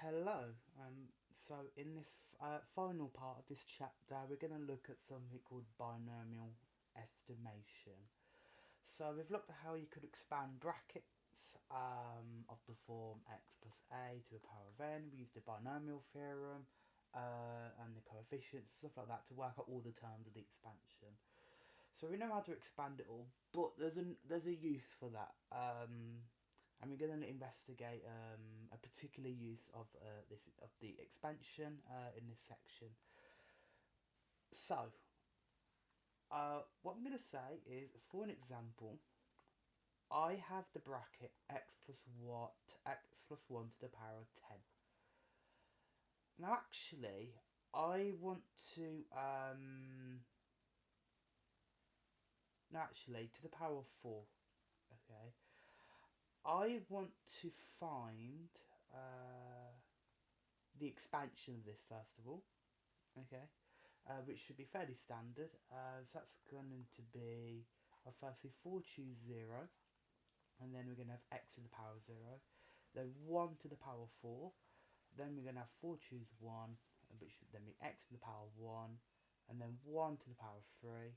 Hello. So in this final part of this chapter, we're going to look at something called binomial estimation. So we've looked at how you could expand brackets of the form x plus a to the power of n. We used the binomial theorem and the coefficients, stuff like that, to work out all the terms of the expansion. So we know how to expand it all, but there's a use for that. And we're going to investigate a particular use of the expansion in this section. So, what I'm going to say is, for an example, I have the bracket x plus what x plus 1 to the power of 10. Now, actually, I want to to the power of 4. Okay, I want to find the expansion of this first of all. Okay, which should be fairly standard. So that's going to be, firstly 4 choose 0, and then we're going to have x to the power of 0, then 1 to the power of 4, then we're going to have 4 choose 1, which should then be x to the power of 1, and then 1 to the power of 3,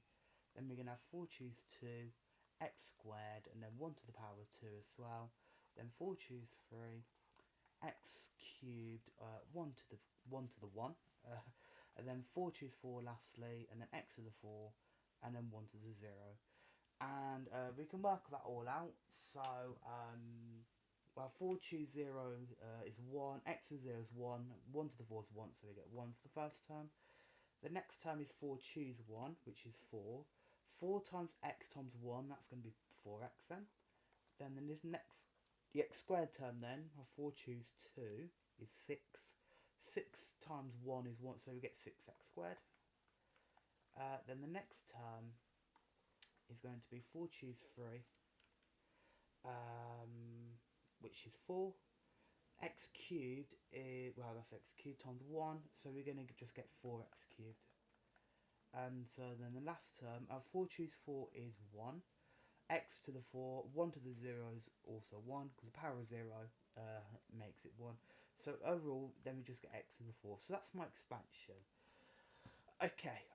then we're going to have 4 choose 2, x squared, and then 1 to the power of 2 as well, then 4 choose 3, x cubed, 1 to the 1, and then 4 choose 4 lastly, and then x to the 4, and then 1 to the 0. And we can work that all out. So, 4 choose 0 is 1, x to 0 is 1, 1 to the 4 is 1, so we get 1 for the first term. The next term is 4 choose 1, which is 4. 4 times x times 1, that's going to be 4x then. Then this next, the x squared term then, 4 choose 2 is 6. 6 times 1 is 1, so we get 6x squared. Then the next term is going to be 4 choose 3, which is 4. X cubed is, well, that's x cubed times 1, so we're going to just get 4x cubed. And so then the last term, 4 choose 4 is 1. X to the 4, 1 to the 0 is also 1, because the power of 0 makes it 1. So overall, then we just get x to the 4. So that's my expansion. Okay,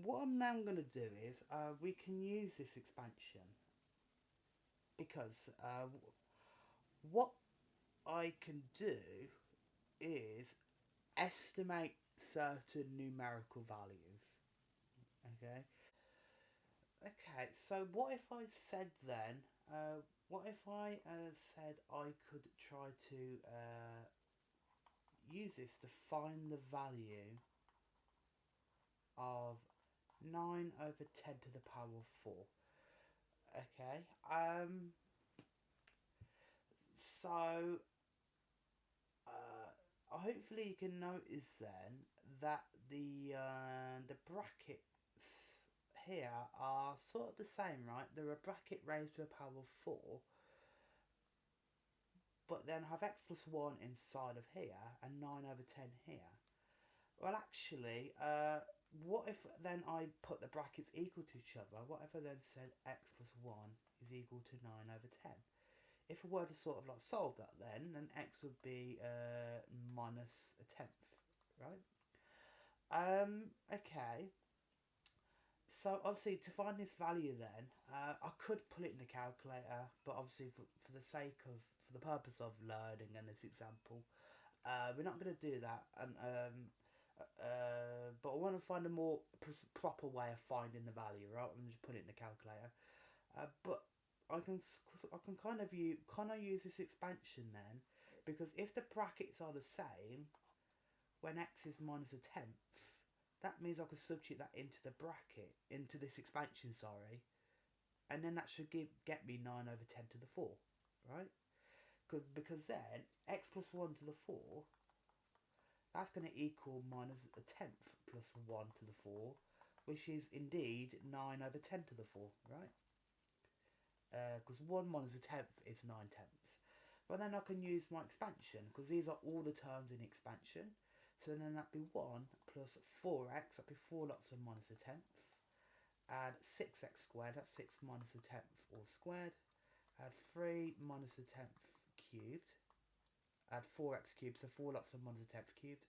what I'm now going to do is, we can use this expansion, because what I can do is estimate certain numerical values. Okay, so what if I said then, what if I said I could try to use this to find the value of 9 over 10 to the power of 4. Okay, so hopefully you can notice then that the brackets here are sort of the same, right? They're a bracket raised to the power of 4, but then have x plus 1 inside of here and 9 over 10 here. Well, actually, what if then I put the brackets equal to each other? What if I then said x plus 1 is equal to 9 over 10? If I were to sort of like solve that then x would be minus a tenth, right? Okay. So obviously to find this value then, I could put it in the calculator, but obviously for the sake of, for the purpose of learning and this example, we're not going to do that. And but I want to find a more proper way of finding the value, right? I'm just put it in the calculator. But I can kind of use this expansion then, because if the brackets are the same, when x is minus a tenth, that means I can substitute that into the bracket, into this expansion, sorry, and then that should get me 9 over 10 to the 4, right? Because then x plus 1 to the 4, that's going to equal minus a tenth plus 1 to the 4, which is indeed 9 over 10 to the 4, right? Because 1 minus a tenth is 9 tenths. But then I can use my expansion, because these are all the terms in expansion. So then that'd be 1 plus 4x, that'd be 4 lots of minus a tenth. Add 6x squared, that's 6 minus a tenth all squared. Add 3 minus a tenth cubed. add 4x cubed, so 4 lots of minus a tenth cubed,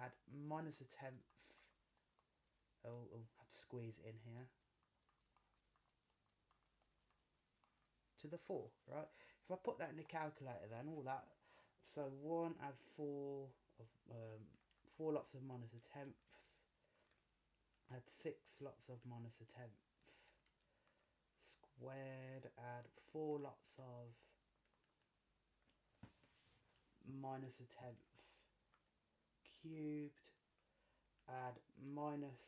add minus a tenth, oh, have to squeeze it in here, to the 4, right? If I put that in the calculator then, all that, so 1 add 4 of 4 lots of minus a tenth, add 6 lots of minus a tenth, squared, add 4 lots of minus a tenth cubed, add minus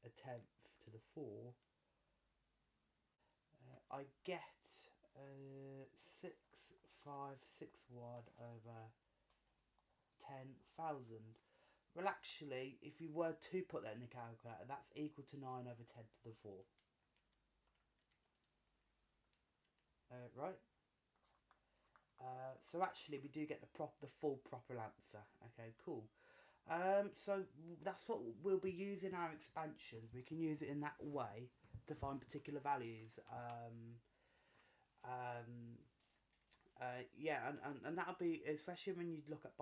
a tenth to the 4, I get 6561 over 10,000. Well, actually, if you were to put that in the calculator, that's equal to 9 over 10 to the 4. Right? So actually, we do get the full proper answer. Okay, cool. So that's what we'll be using our expansions. We can use it in that way to find particular values. Yeah, and that'll be, especially when you look at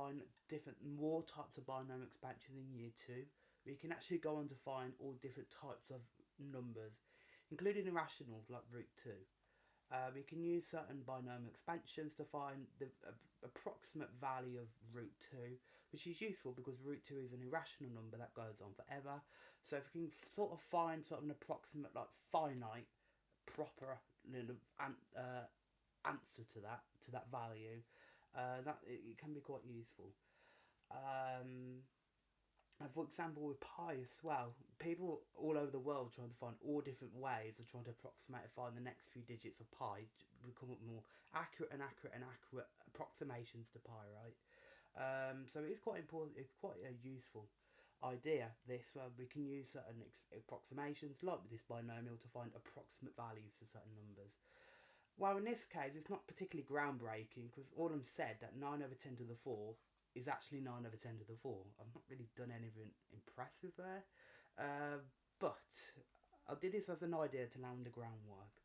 more types of binomial expansion in year 2, where you can actually go on to find all different types of numbers, including irrationals like root 2. We can use certain binomial expansions to find the approximate value of root 2, which is useful because root 2 is an irrational number that goes on forever. So if we can sort of find sort of an approximate, like finite, proper answer to that value, that it can be quite useful. And for example, with pi as well, people all over the world trying to find all different ways of trying to approximate and find the next few digits of pi. We come up with more accurate approximations to pi, right? So it's quite important. It's quite a useful idea. This we can use certain approximations like this binomial to find approximate values for certain numbers. Well, in this case, it's not particularly groundbreaking because all I'm said that 9 over 10 to the 4 is actually 9 over 10 to the 4. I've not really done anything impressive there. But I did this as an idea to lay the groundwork.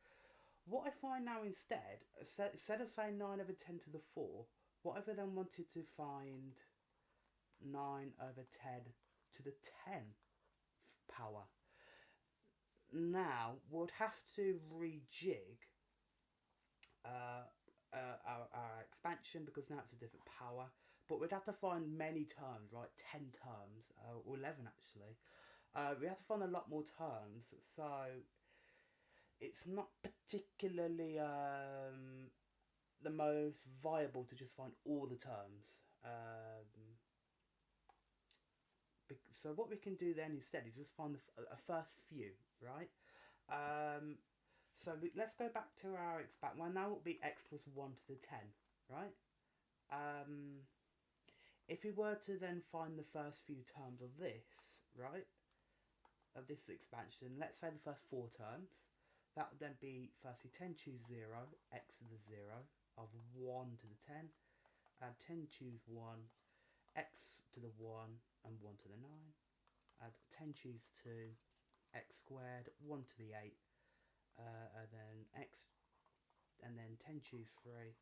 What I find now instead of saying 9 over 10 to the 4, what if I then wanted to find 9 over 10 to the 10 power? Now, we'll have to rejig our expansion because now it's a different power, but we'd have to find many terms, right? 10 terms, or 11 actually. We have to find a lot more terms, so it's not particularly the most viable to just find all the terms. So what we can do then instead is just find a first few, right? So let's go back to our expand. Well, now it will be x plus 1 to the 10, right? If we were to then find the first few terms of this, right, of this expansion, let's say the first 4 terms, that would then be firstly 10 choose 0, x to the 0, of 1 to the 10, add 10 choose 1, x to the 1, and 1 to the 9, add 10 choose 2, x squared, 1 to the 8, and then x, and then 10 choose 3,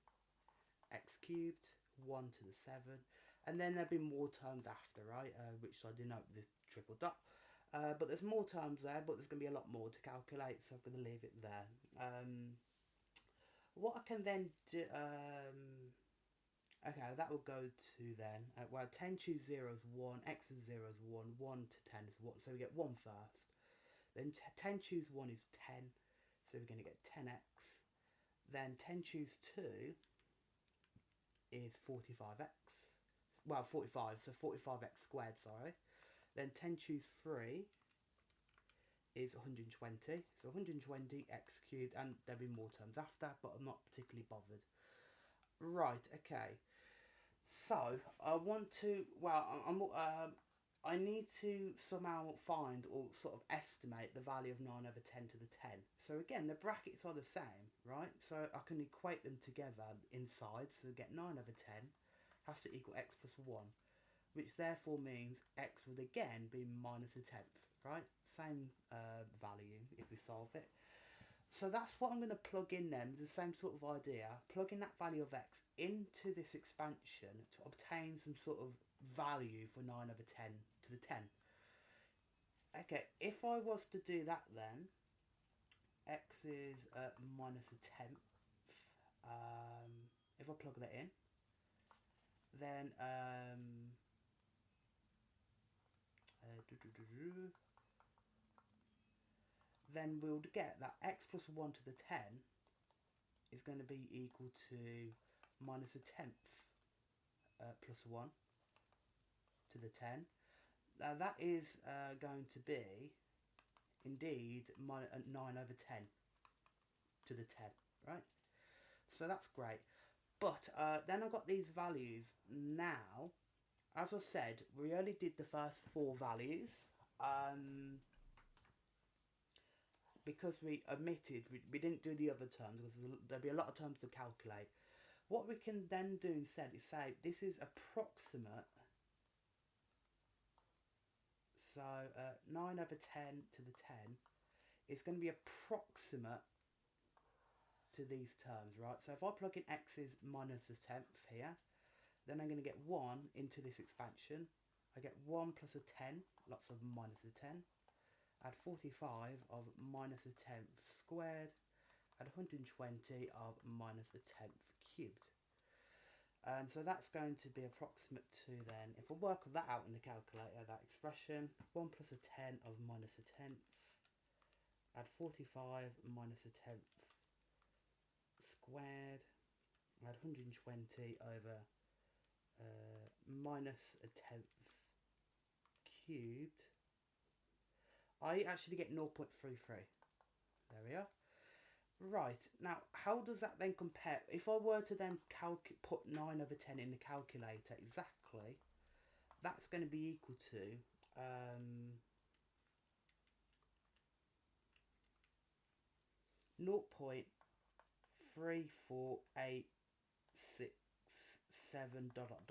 x cubed, 1 to the 7, and then there'll be more terms after, right, which I denote with this triple dot. But there's more terms there, but there's going to be a lot more to calculate, so I'm going to leave it there. What I can then do, okay, that will go to then, well, 10 choose 0 is 1, x is 0 is 1, 1 to 10 is 1, so we get 1 first. Then 10 choose 1 is 10, so we're going to get 10x. Then 10 choose 2 is 45x. Well, 45, so 45x squared, sorry. Then 10 choose 3 is 120, so 120 x cubed, and there'll be more terms after, but I'm not particularly bothered. Right, okay. So I want to, well, I need to somehow find or sort of estimate the value of 9 over 10 to the 10. So again, the brackets are the same, right? So I can equate them together inside, so get 9 over 10 has to equal x plus 1, which therefore means x would again be minus a tenth, right? Same value if we solve it. So that's what I'm going to plug in then, with the same sort of idea, plugging that value of x into this expansion to obtain some sort of value for 9 over 10 to the 10. Okay, if I was to do that then, x is minus a tenth. If I plug that in, then then we'll get that x plus 1 to the 10 is going to be equal to minus a tenth plus 1 to the 10. Now that is going to be indeed 9 over 10 to the 10, right? So that's great. But then I've got these values now. As I said, we only did the first 4 values. Because we omitted, we didn't do the other terms because there'll be a lot of terms to calculate. What we can then do instead is say this is approximate. So 9 over 10 to the 10 is going to be approximate to these terms, right? So if I plug in x is minus a tenth here, then I'm going to get 1 into this expansion. I get 1 plus a 10, lots of minus a 10. Add 45 of minus a tenth squared. Add 120 of minus a tenth cubed. So that's going to be approximate to then, if I work that out in the calculator, that expression, 1 plus a 10 of minus a tenth. Add 45 minus a tenth squared. Add 120 over minus a tenth cubed. I actually get 0.33. There we are. Right, now how does that then compare? If I were to then put 9 over 10 in the calculator exactly, that's going to be equal to 0.34867 ...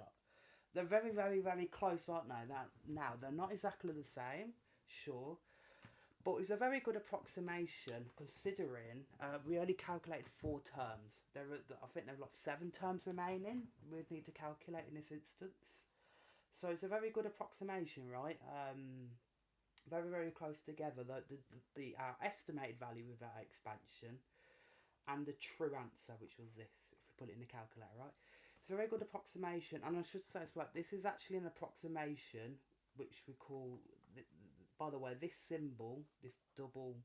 They're very, very, very close, aren't they? Now they're not exactly the same, sure, but it's a very good approximation considering we only calculated 4 terms. I think there are like 7 terms remaining we'd need to calculate in this instance. So it's a very good approximation, right? Very, very close together. Our estimated value of that expansion and the true answer, which was this, if we put it in the calculator, right? It's a very good approximation, and I should say as well, this is actually an approximation which we call, by the way, this symbol, this double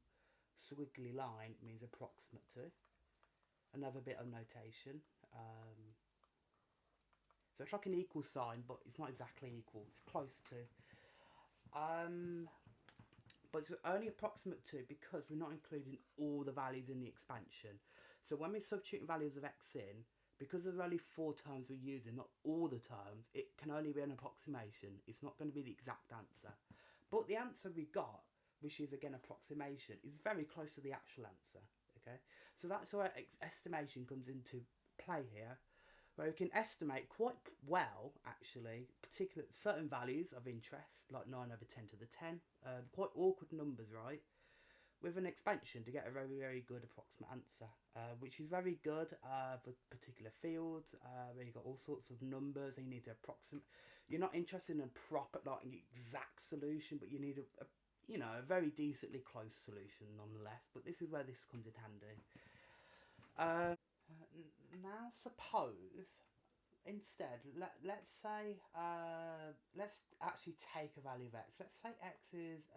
squiggly line, means approximate to. Another bit of notation. So it's like an equal sign, but it's not exactly equal. It's close to. But it's only approximate to because we're not including all the values in the expansion. So when we're substituting values of x in, because there's only 4 terms we're using, not all the terms, it can only be an approximation. It's not going to be the exact answer. But the answer we got, which is again approximation, is very close to the actual answer. Okay, so that's where estimation comes into play here, where we can estimate quite well, actually, particular certain values of interest, like 9 over 10 to the 10, quite awkward numbers, right? With an expansion to get a very, very good approximate answer, which is very good for particular fields where you've got all sorts of numbers and you need to approximate. You're not interested in a proper, like, exact solution, but you need a very decently close solution nonetheless. But this is where this comes in handy. Now suppose instead let's say let's actually take a value of x. Let's say x is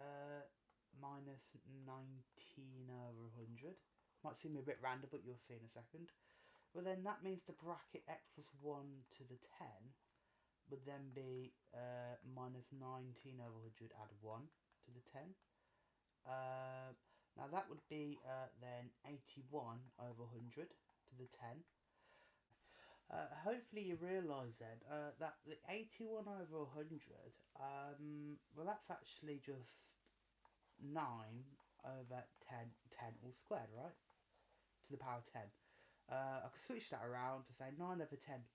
minus 19 over 100. Might seem a bit random, but you'll see in a second. Well, then that means the bracket x plus 1 to the 10 would then be minus 19 over 100 add 1 to the 10. Now that would be then 81 over 100 to the 10. Hopefully you realise then that the 81 over 100, well, that's actually just 9 over 10 all squared, right? To the power 10. I can switch that around to say 9 over 10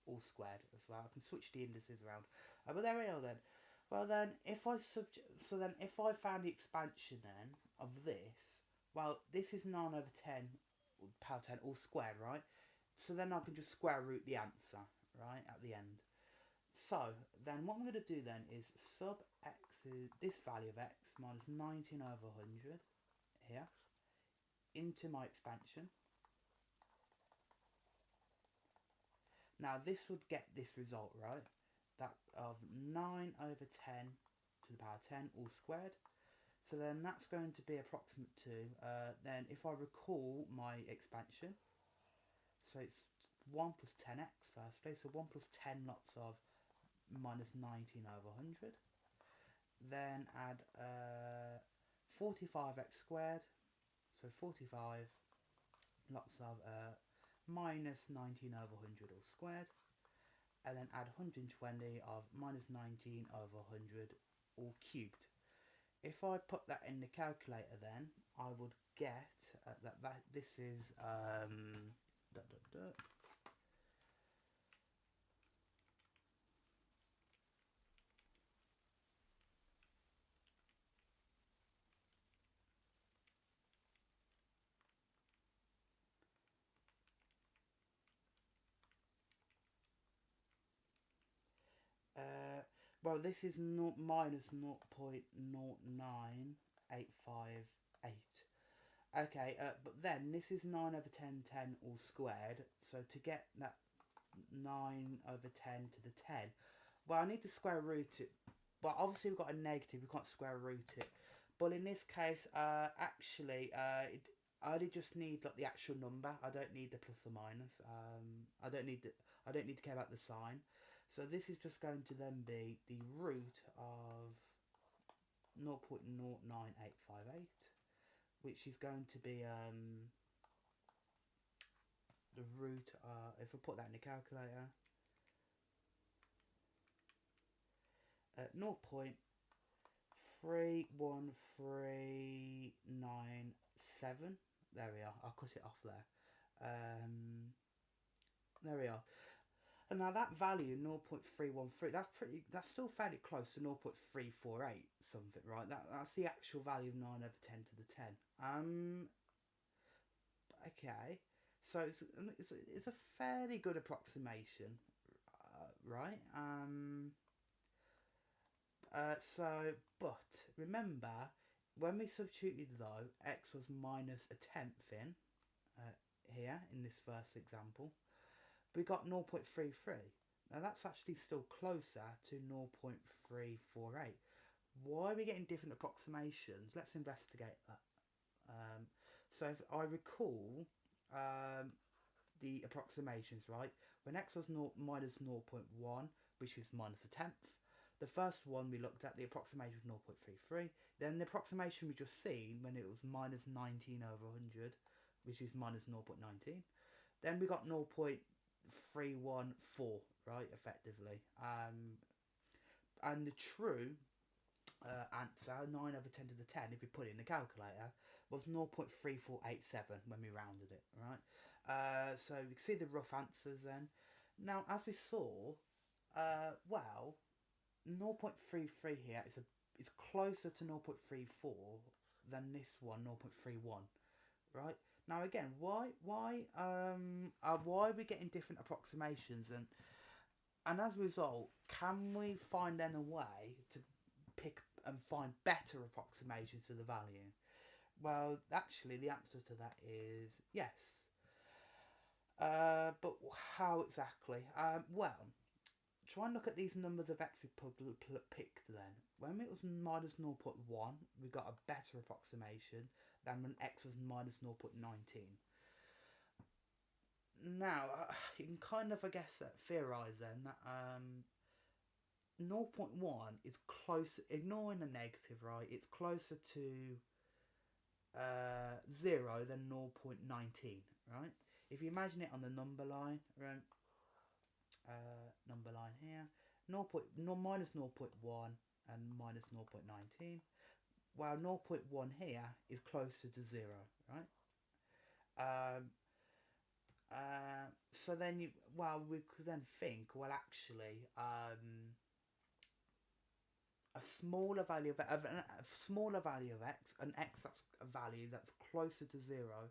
all squared as well. I can switch the indices around. But there we are then. Well then, if I found the expansion then of this, well, this is 9 over 10 power 10 all squared, right? So then I can just square root the answer, right, at the end. So then what I'm going to do then is sub x is this value of x minus 19 over 100 here into my expansion. Now this would get this result, right? That of 9 over 10 to the power 10 all squared. So then that's going to be approximate to, then if I recall my expansion, so it's 1 plus 10x firstly, so 1 plus 10 lots of minus 19 over 100. Then add 45x squared, so 45 lots of minus 19 over 100 all squared. And then add 120 of minus 19 over 100 all cubed. If I put that in the calculator, then I would get that this is well, this is minus 0.09858. Okay, but then this is 9 over 10, 10 all squared. So to get that 9 over 10 to the 10, well, I need to square root it. But obviously we've got a negative, we can't square root it. But in this case, actually, I only just need like the actual number. I don't need the plus or minus. I don't need to care about the sign. So this is just going to then be the root of 0.09858, which is going to be the root. If I put that in the calculator, 0.31397. There we are. I'll cut it off there. There we are. And now that value 0.313, that's still fairly close to 0.348 something, right? That's the actual value of 9 over 10 to the 10. Okay, so it's a fairly good approximation, right? But remember, when we substituted though, x was minus a tenth in here in this first example, we got 0.33. Now that's actually still closer to 0.348. Why are we getting different approximations? Let's investigate that. So if I recall the approximations, right, when x was minus 0.1, which is minus a tenth, the first one we looked at, the approximation was 0.33. Then the approximation we just seen when it was minus 19 over 100, which is minus 0.19. Then we got 0.314, right, effectively. And the true answer, 9 over 10 to the 10, if we put it in the calculator, was 0.3487 when we rounded it, right? So we can see the rough answers then. Now, as we saw, well, 0.33 here is closer to 0.34 than this one, 0.31, right? Now again, why are we getting different approximations, and as a result, can we find then a way to pick and find better approximations to the value? Well, actually, the answer to that is yes. But how exactly? Well, try and look at these numbers of x we picked then. When it was minus 0.1, we got a better approximation than when x was minus 0.19. Now, you can kind of, I guess, theorise then that 0.1 is close, ignoring the negative, right? It's closer to 0 than 0.19, right? If you imagine it on the number line, right? Number line here, minus 0.1 and minus 0.19. While 0.1 here is closer to 0, right? So then we could then think, well, actually, a smaller value a smaller value of x, an x that's a value that's closer to 0,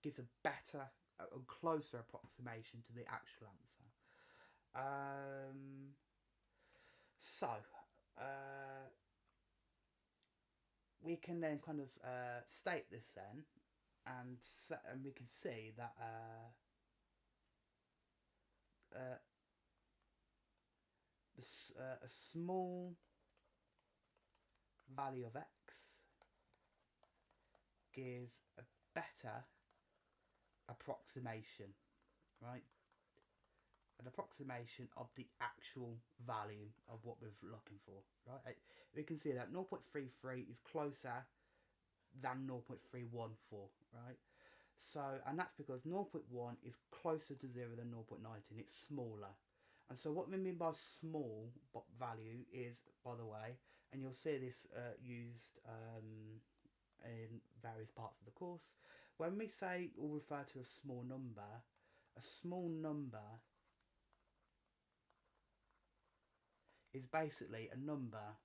gives a better, a closer approximation to the actual answer. So we can then kind of state this then, and we can see that a small value of x gives a better approximation, right? An approximation of the actual value of what we're looking for, right? We can see that 0.33 is closer than 0.314, right? So, and that's because 0.1 is closer to 0 than 0.19, it's smaller. And so what we mean by small value is, by the way, and you'll see this used in various parts of the course, when we say or refer to a small number is basically a number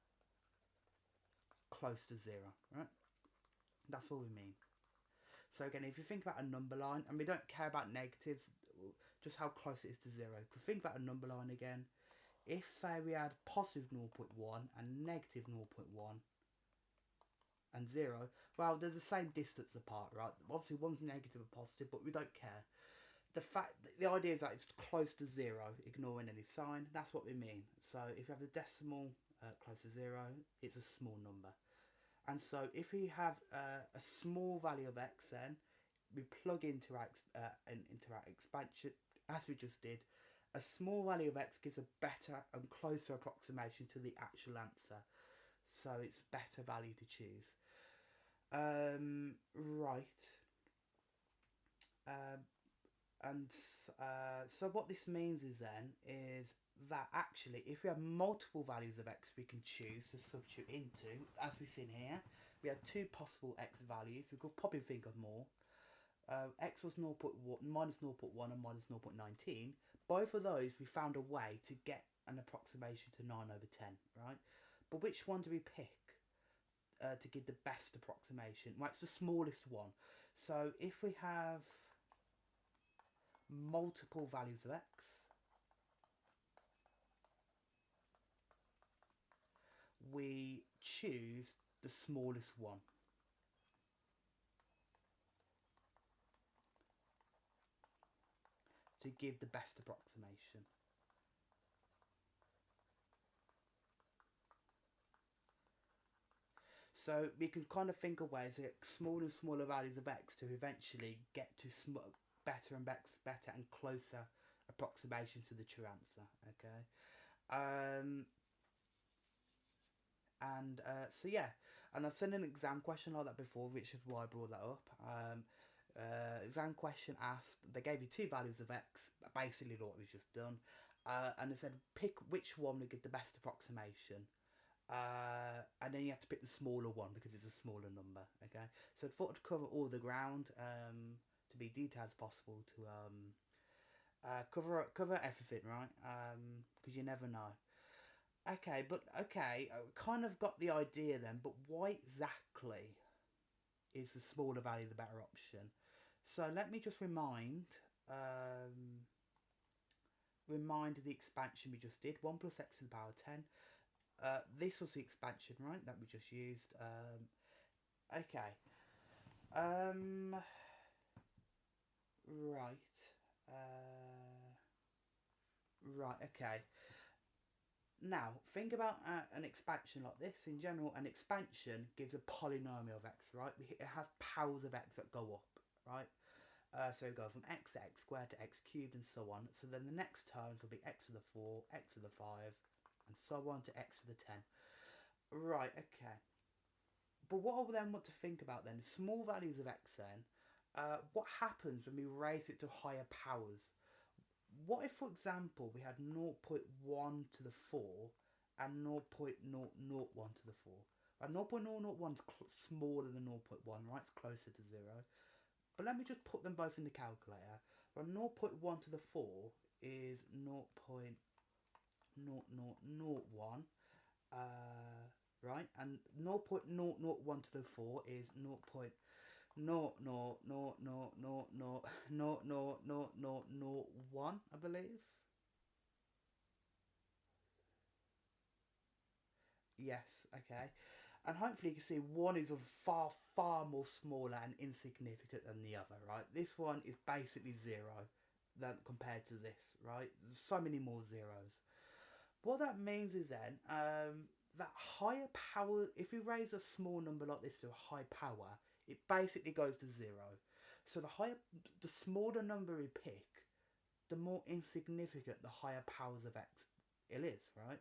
close to 0, right? That's all we mean. So again, if you think about a number line, and we don't care about negatives, just how close it is to 0, because think about a number line again. If, say, we had positive 0.1 and negative 0.1 and 0, well, they're the same distance apart, right? Obviously, one's negative and positive, but we don't care. The idea is that it's close to 0, ignoring any sign. That's what we mean. So if you have a decimal close to 0, it's a small number. And so if we have a small value of x, then we plug into our expansion, as we just did. A small value of x gives a better and closer approximation to the actual answer. So it's a better value to choose. Right. So what this means is then is that actually if we have multiple values of x we can choose to substitute into, as we've seen here, we had 2 possible x values. We could probably think of more. X was 0.1, minus 0.1 and minus 0.19. Both of those we found a way to get an approximation to 9 over 10, right? But which one do we pick to give the best approximation? Well, it's the smallest one. So if we have multiple values of x, we choose the smallest one. To give the best approximation. So we can kind of think of ways to get smaller and smaller values of x to eventually get to better and better and closer approximations to the true answer. Okay. So yeah, and I've seen an exam question like that before, which is why I brought that up. Exam question asked, they gave you 2 values of x, basically what we've just done, and it said pick which one would give the best approximation, and then you have to pick the smaller one because it's a smaller number. Okay, so I thought to cover all the ground, to be detailed as possible, to cover everything, right? Because you never know. Okay, I kind of got the idea then, but why exactly is the smaller value the better option? So let me just remind the expansion we just did. 1 plus x to the power 10. This was the expansion, right, that we just used. Okay. Right. Right, okay. Now, think about an expansion like this. In general, an expansion gives a polynomial of x, right? It has powers of x that go up, right? So we go from x to x squared to x cubed and so on. So then the next terms will be x to the 4, x to the 5, and so on to x to the 10. Right, okay. But what I then want to think about then, small values of x then, what happens when we raise it to higher powers? What if, for example, we had 0.1 to the 4 and 0.001 to the 4? 0.001 is smaller than 0.1, right? It's closer to 0. But let me just put them both in the calculator. Well, 0.1 to the 4 is 0.0001 right? And 0.001 to the 4 is 0.00000000001, I believe. Yes, okay. And hopefully you can see one is far, far more smaller and insignificant than the other, right? This one is basically zero than compared to this, right? There's so many more zeros. What that means is then that higher power, if we raise a small number like this to a high power, it basically goes to zero. So the smaller number we pick, the more insignificant the higher powers of x it is, right?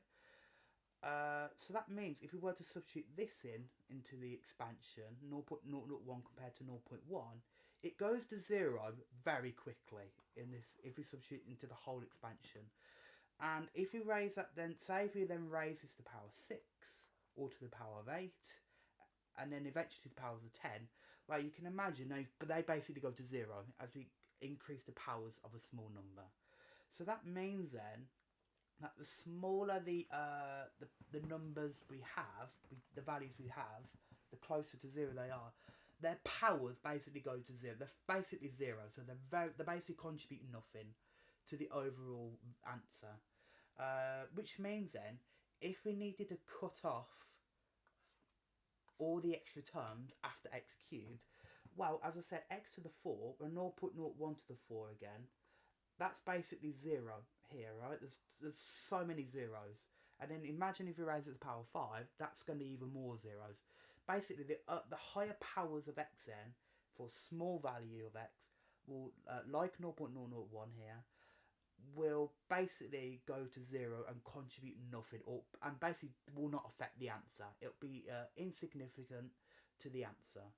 So that means if we were to substitute this into the expansion, 0.001 compared to 0.1, it goes to 0 very quickly in this if we substitute into the whole expansion. And if we raise that, then say if we then raise this to the power 6 or to the power of 8 and then eventually to the powers of 10, well, you can imagine they basically go to 0 as we increase the powers of a small number. So that means then that the smaller the numbers we have, the values we have, the closer to 0 they are, their powers basically go to 0. They're basically 0, so they're basically contributing nothing to the overall answer. Which means then, if we needed to cut off all the extra terms after x cubed, well, as I said, x to the 4, or 0.01 to the 4 again, that's basically 0 here, right? There's so many zeros. And then imagine if you raise it to the power 5, that's going to be even more zeros. Basically, the higher powers of x then, for small value of x, will, like 0.001 here, will basically go to 0 and contribute nothing, and basically will not affect the answer. It'll be insignificant to the answer,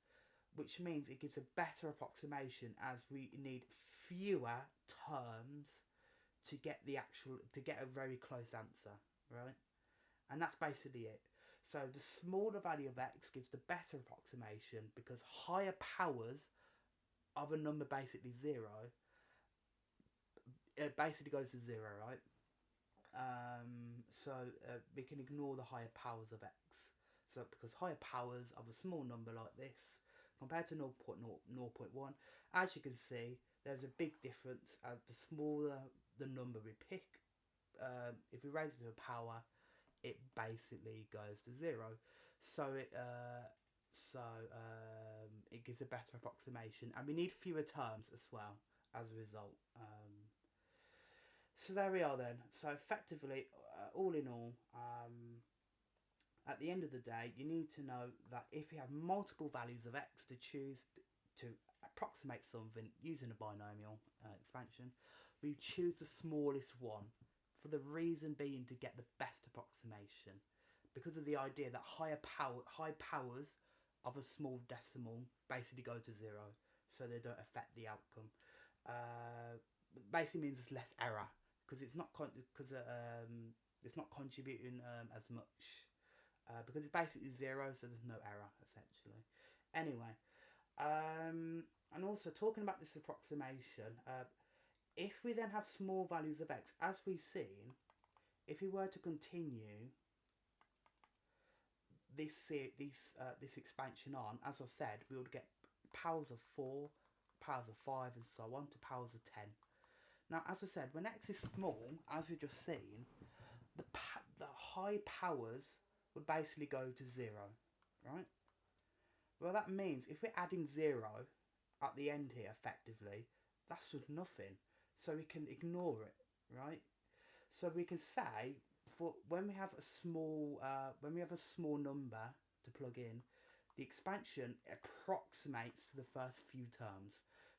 which means it gives a better approximation as we need fewer terms to get a very close answer, right? And that's basically it. So the smaller value of x gives the better approximation because higher powers of a number, basically 0, it basically goes to 0, right? So we can ignore the higher powers of x. So because higher powers of a small number like this compared to 0.1, as you can see, there's a big difference. The smaller the number we pick, if we raise it to a power, it basically goes to 0. So it gives a better approximation, and we need fewer terms as well as a result. So there we are then. So effectively, all in all, at the end of the day, you need to know that if you have multiple values of x to choose to approximate something using a binomial expansion, we choose the smallest one, for the reason being to get the best approximation, because of the idea that high powers of a small decimal basically go to 0, so they don't affect the outcome. Basically means there's less error because it's not contributing as much. Because it's basically 0, so there's no error essentially. Anyway, and also talking about this approximation, if we then have small values of x, as we've seen, if we were to continue this expansion on, as I said, we would get powers of 4, powers of 5, and so on to powers of 10. Now, as I said, when x is small, as we've just seen, the high powers would basically go to 0, right? Well, that means if we're adding 0 at the end here, effectively, that's just nothing. So we can ignore it, right? So we can say for when we have a small number to plug in, the expansion approximates to the first few terms.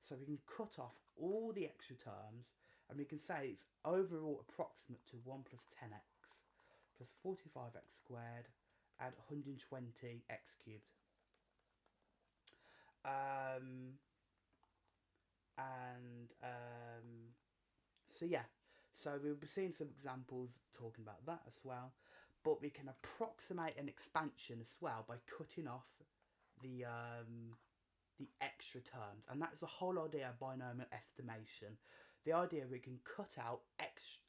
So we can cut off all the extra terms, and we can say it's overall approximate to 1 plus 10x plus 45x squared add 120x cubed. So yeah, so we'll be seeing some examples talking about that as well, but we can approximate an expansion as well by cutting off the extra terms, and that's the whole idea of binomial estimation. The idea we can cut out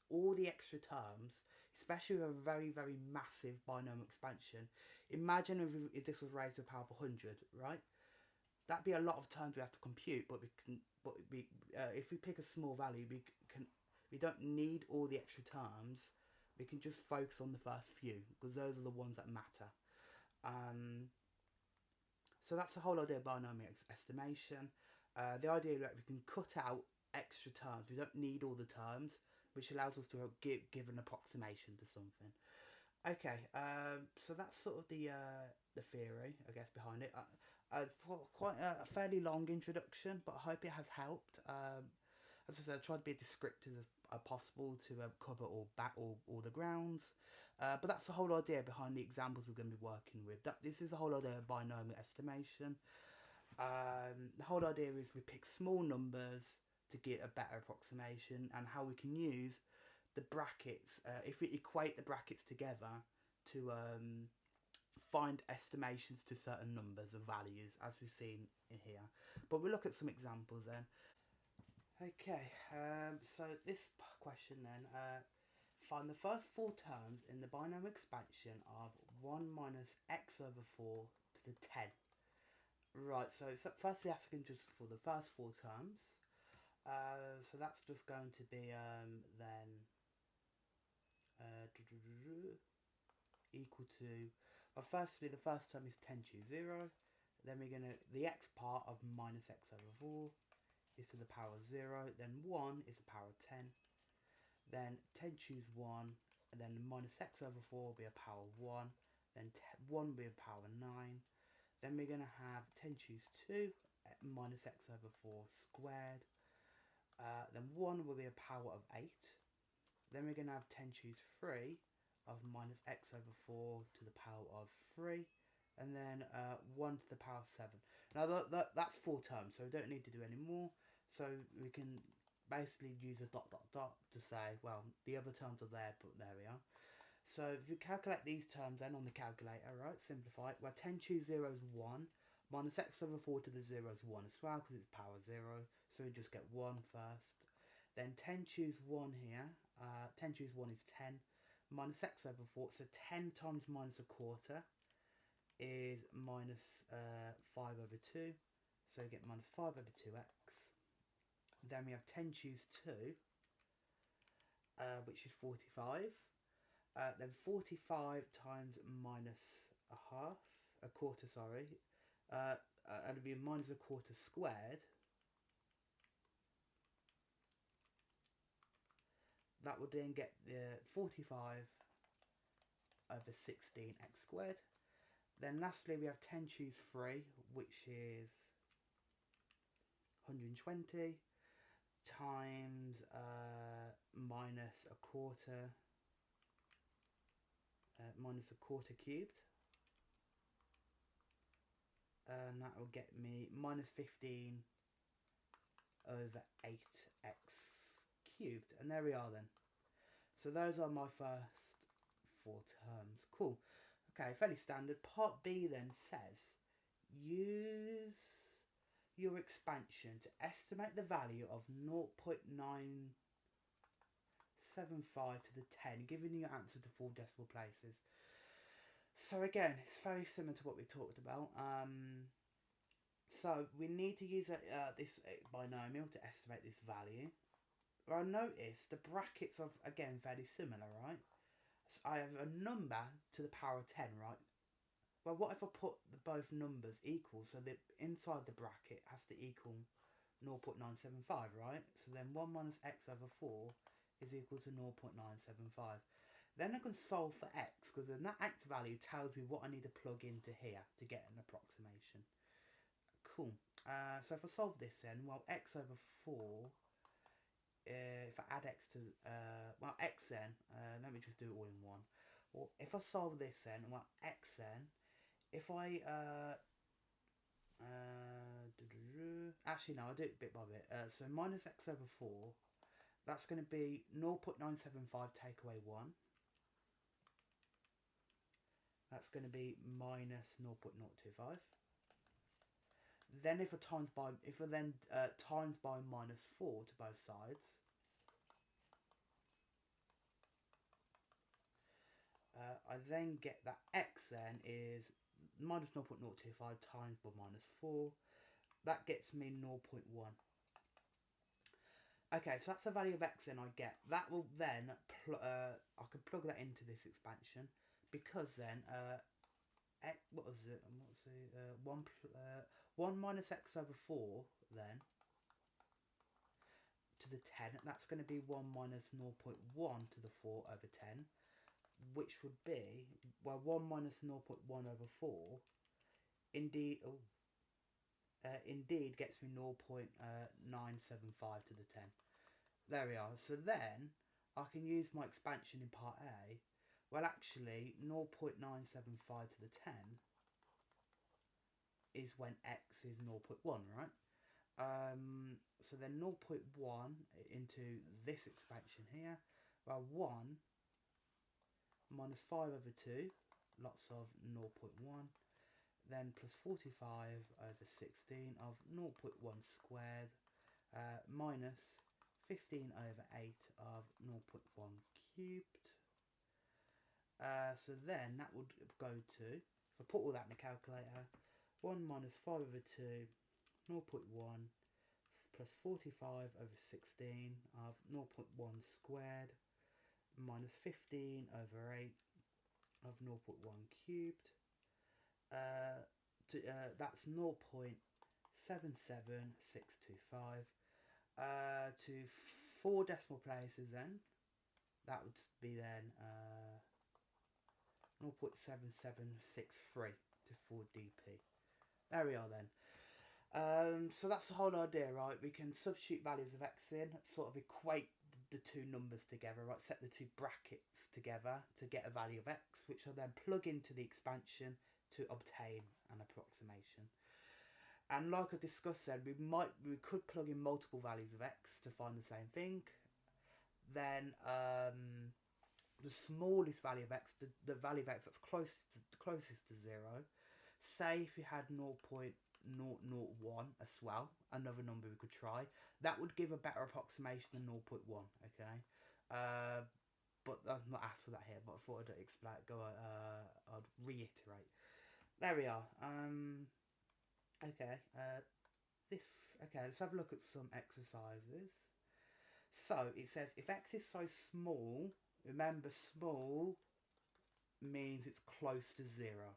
all the extra terms especially with a very, very massive binomial expansion. Imagine if this was raised to the power of 100, right? That'd be a lot of times we have to compute, but if we pick a small value, we don't need all the extra terms. We can just focus on the first few because those are the ones that matter. So that's the whole idea of binomial estimation. The idea that we can cut out extra terms. We don't need all the terms, which allows us to give an approximation to something. Okay, so that's sort of the theory, I guess, behind it. For quite a fairly long introduction, but I hope it has helped. As I said, I tried to be as descriptive as possible to cover all the grounds. But that's the whole idea behind the examples we're going to be working with. This is the whole idea of binomial estimation. The whole idea is we pick small numbers to get a better approximation, and how we can use the brackets, if we equate the brackets together to find estimations to certain numbers of values, as we've seen in here. But we'll look at some examples then. Okay, so this question then, find the first four terms in the binomial expansion of 1 minus x over 4 to the 10. Right, so firstly asking just for the first four terms. So that's just going to be then equal to, well, firstly the first term is 10 choose 0, then we're going to, the x part of minus x over 4 is to the power of 0, then 1 is the power of 10, then 10 choose 1, and then minus x over 4 will be a power of 1, then 1 will be a power of 9, then we're going to have 10 choose 2 minus x over 4 squared, then 1 will be a power of 8, then we're going to have 10 choose 3 of minus x over 4 to the power of 3, and then 1 to the power of 7. Now that's four terms, so we don't need to do any more. So we can basically use a dot dot dot to say, well, the other terms are there, but there we are. So if you calculate these terms then on the calculator, right, simplify it. Well, 10 choose 0 is 1, minus x over 4 to the 0 is 1 as well, because it's power 0, so we just get 1 first. Then 10 choose 1 here, 10 choose 1 is 10, minus x over 4, so 10 times minus a quarter is minus 5 over 2, so you get minus 5 over 2x. Then we have 10 choose 2, which is 45. Then 45 times minus a quarter, sorry, and it'll be minus a quarter squared. That would then get the 45 over 16x squared. Then lastly we have 10 choose 3, which is 120 times minus a quarter cubed, and that will get me minus 15 over 8x cubed, and there we are then. So those are my first four terms. Cool. Okay, fairly standard. Part B then says use your expansion to estimate the value of 0.975 to the 10, giving you your answer to 4 decimal places. So again, it's very similar to what we talked about. So we need to use this binomial to estimate this value. I notice the brackets are again fairly similar, right? So I have a number to the power of 10, right? Well, what if I put both numbers equal, so that inside the bracket has to equal 0.975, right? So then 1 minus x over 4 is equal to 0.975. Then I can solve for x, because then that x value tells me what I need to plug into here to get an approximation. Cool. So if I solve this then, well, x over 4, if I add x to, well, x then, let me just do it all in one. Well, if I solve this then, well, x then, if I, actually no, I'll do it bit by bit. So minus x over 4, that's going to be 0.975 take away 1. That's going to be minus 0.025. Then if I times by, times by minus 4 to both sides, I then get that x then is minus 0.025 times by minus 4. That gets me 0.1. Okay, so that's the value of x then I get. That will then, I can plug that into this expansion, because then, what was it? 1 minus x over 4 then, to the 10, that's going to be 1 minus 0.1 to the 4 over 10, which would be, well, 1 minus 0.1 over 4, indeed, indeed gets me 0.975 to the 10. There we are. So then I can use my expansion in part A. Well, actually, 0.975 to the 10 is when x is 0.1, right? So then 0.1 into this expansion here. Well, 1 minus 5 over 2, lots of 0.1. Then plus 45 over 16 of 0.1 squared, minus 15 over 8 of 0.1 cubed. So then that would go to, if I put all that in the calculator, 1 minus 5 over 2, 0.1 plus 45 over 16 of 0.1 squared, minus 15 over 8 of 0.1 cubed. That's 0.77625. To 4 decimal places then, that would be then 0.7763 to 4dp. There we are then. So that's the whole idea, right? We can substitute values of x in, sort of equate the two numbers together, right? Set the two brackets together to get a value of x, which I'll then plug into the expansion to obtain an approximation. And like I discussed then, we could plug in multiple values of x to find the same thing. Then the smallest value of x, the value of x that's closest to 0. Say if you had 0.001 as well, another number we could try, that would give a better approximation than 0.1. Okay, but I've not asked for that here, but I thought I'd explain. I'd reiterate. There we are. Okay. Let's have a look at some exercises. So it says if x is so small, remember small means it's close to 0.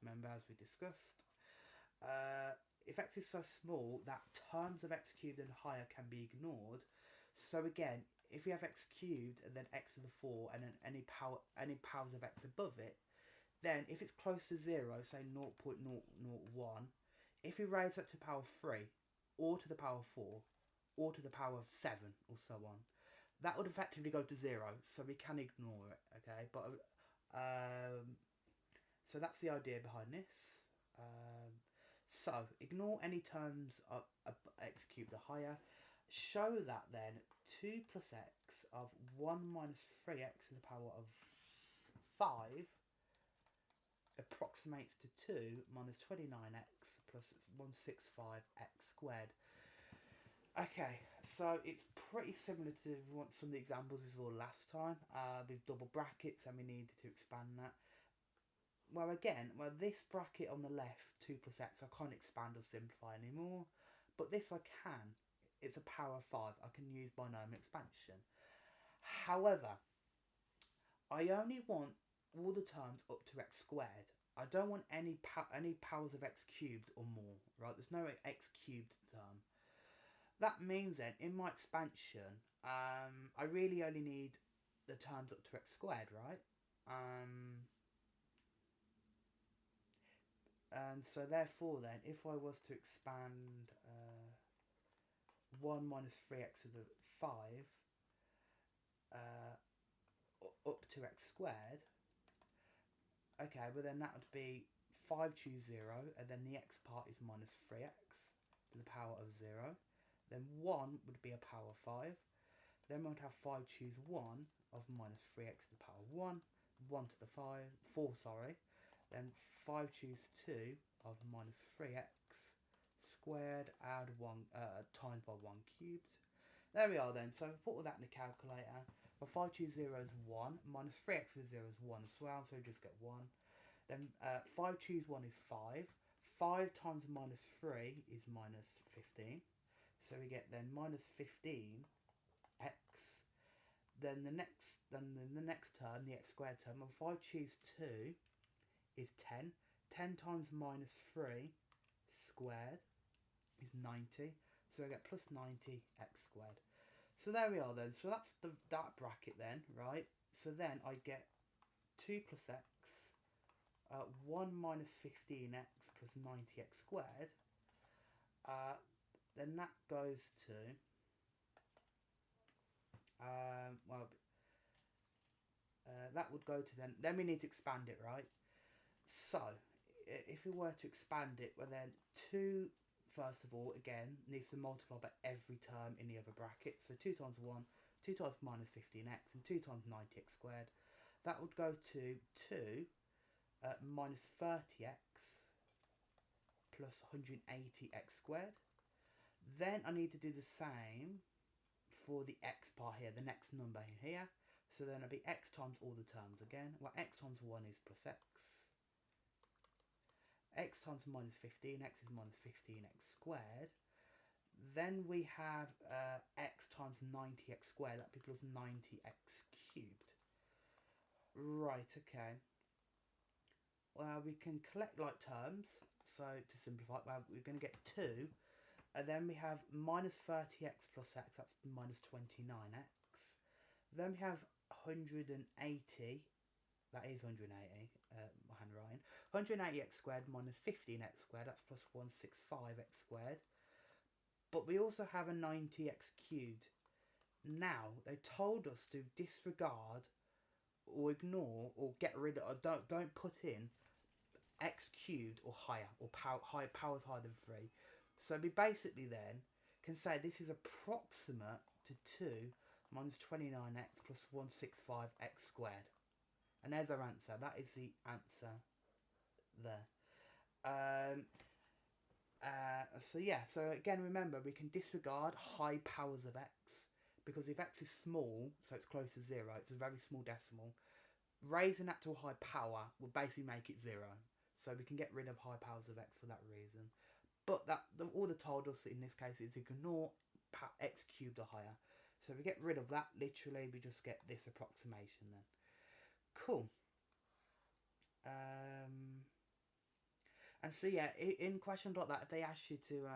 Remember, as we discussed. If x is so small that terms of x cubed and higher can be ignored. So again, if you have x cubed and then x to the 4 and then any powers of x above it, then if it's close to 0, say 0.001, if you raise it to the power of 3, or to the power of 4, or to the power of 7, or so on, that would effectively go to 0, so we can ignore it, okay? But so that's the idea behind this. So ignore any terms of x cubed or higher. Show that then 2 plus x of 1 minus 3x to the power of 5 approximates to 2 minus 29x plus 165x squared. Okay, so it's pretty similar to some of the examples we saw last time with double brackets, and we needed to expand that. Well, again, this bracket on the left, 2 plus x, I can't expand or simplify anymore, but this I can. It's a power of 5. I can use binomial expansion. However, I only want all the terms up to x squared. I don't want any powers of x cubed or more, right? There's no x cubed term. That means then, in my expansion, I really only need the terms up to x squared, right? And so therefore then, if I was to expand 1 minus 3x to the 5 up to x squared, okay, well then that would be 5 choose 0, and then the x part is minus 3x to the power of 0. Then 1 would be a power of 5. Then we would have 5 choose 1 of minus 3x to the power of 1. 1 to the 4, sorry. Then 5 choose 2 of minus 3x squared, add 1 times by 1 cubed. There we are then. So I put all that in the calculator. Well, 5 choose 0 is 1. Minus 3x with 0 is 1 as well, so we just get 1. Then 5 choose 1 is 5. 5 times minus 3 is minus 15. So we get then minus 15x. Then the next term, the x squared term, well, if I choose 2 is 10. 10 times minus 3 squared is 90. So I get plus 90x squared. So there we are then. So that's that bracket then, right? So then I get 2 plus x, 1 minus 15x plus 90x squared. Then that goes to, that would go to then we need to expand it, right? So, if we were to expand it, well then 2, first of all, again, needs to multiply by every term in the other bracket. So 2 times 1, 2 times minus 15x, and 2 times 90x squared. That would go to 2 minus 30x plus 180x squared. Then I need to do the same for the x part here, the next number here. So then it'll be x times all the terms again. Well, x times 1 is plus x. X times minus 15x is minus 15x squared. Then we have x times 90x squared, that'd be plus 90x cubed. Right, okay. Well, we can collect like terms. So to simplify, well, we're going to get 2. And then we have minus 30x plus x, that's minus 29x. Then we have 180, that is 180, my handwriting. 180x squared minus 15x squared, that's plus 165x squared. But we also have a 90x cubed. Now, they told us to disregard or ignore or get rid of, or don't put in x cubed or higher, or powers higher than 3. So we basically then can say this is approximate to 2 minus 29x plus 165x squared. And there's our answer. That is the answer there. So yeah, so again, remember, we can disregard high powers of x, because if x is small, so it's close to 0, it's a very small decimal, raising that to a high power will basically make it 0. So we can get rid of high powers of x for that reason. But all they told us in this case is ignore x cubed or higher. So if we get rid of that, literally we just get this approximation then. Cool. And so yeah, in questions like that, if they ask you to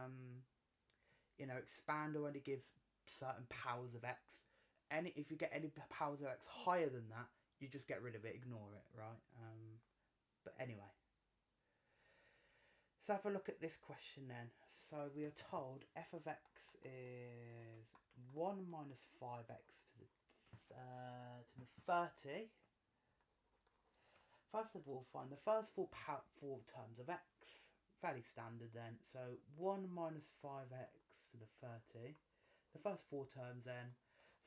expand or only give certain powers of x, if you get any powers of x higher than that, you just get rid of it, ignore it, right? But anyway, so have a look at this question then. So we are told f of x is 1 minus 5x to the 30. First of all, find the first four terms of x. Fairly standard then. So 1 minus 5x to the 30. The first 4 terms then.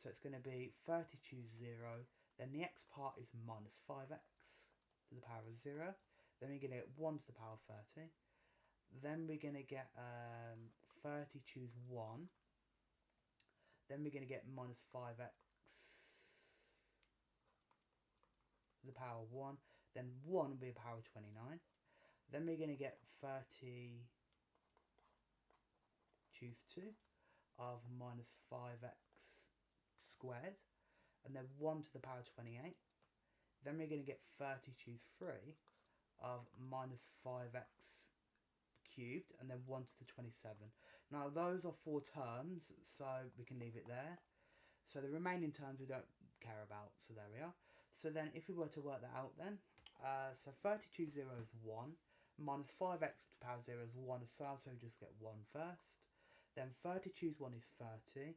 So it's going to be 30 choose 0. Then the x part is minus 5x to the power of 0. Then we're going to get 1 to the power of 30. Then we're going to get 30 choose 1. Then we're going to get minus 5x to the power of 1. Then 1 will be a power of 29. Then we're going to get 30 choose 2 of minus 5x squared. And then 1 to the power of 28. Then we're going to get 30 choose 3 of minus 5x cubed, and then 1 to the 27. Now those are 4 terms, so we can leave it there. So the remaining terms we don't care about, so there we are. So then if we were to work that out then, so 30 choose 0 is 1, minus 5x to the power of 0 is 1 as well, so we just get 1 first. Then 30 choose 1 is 30.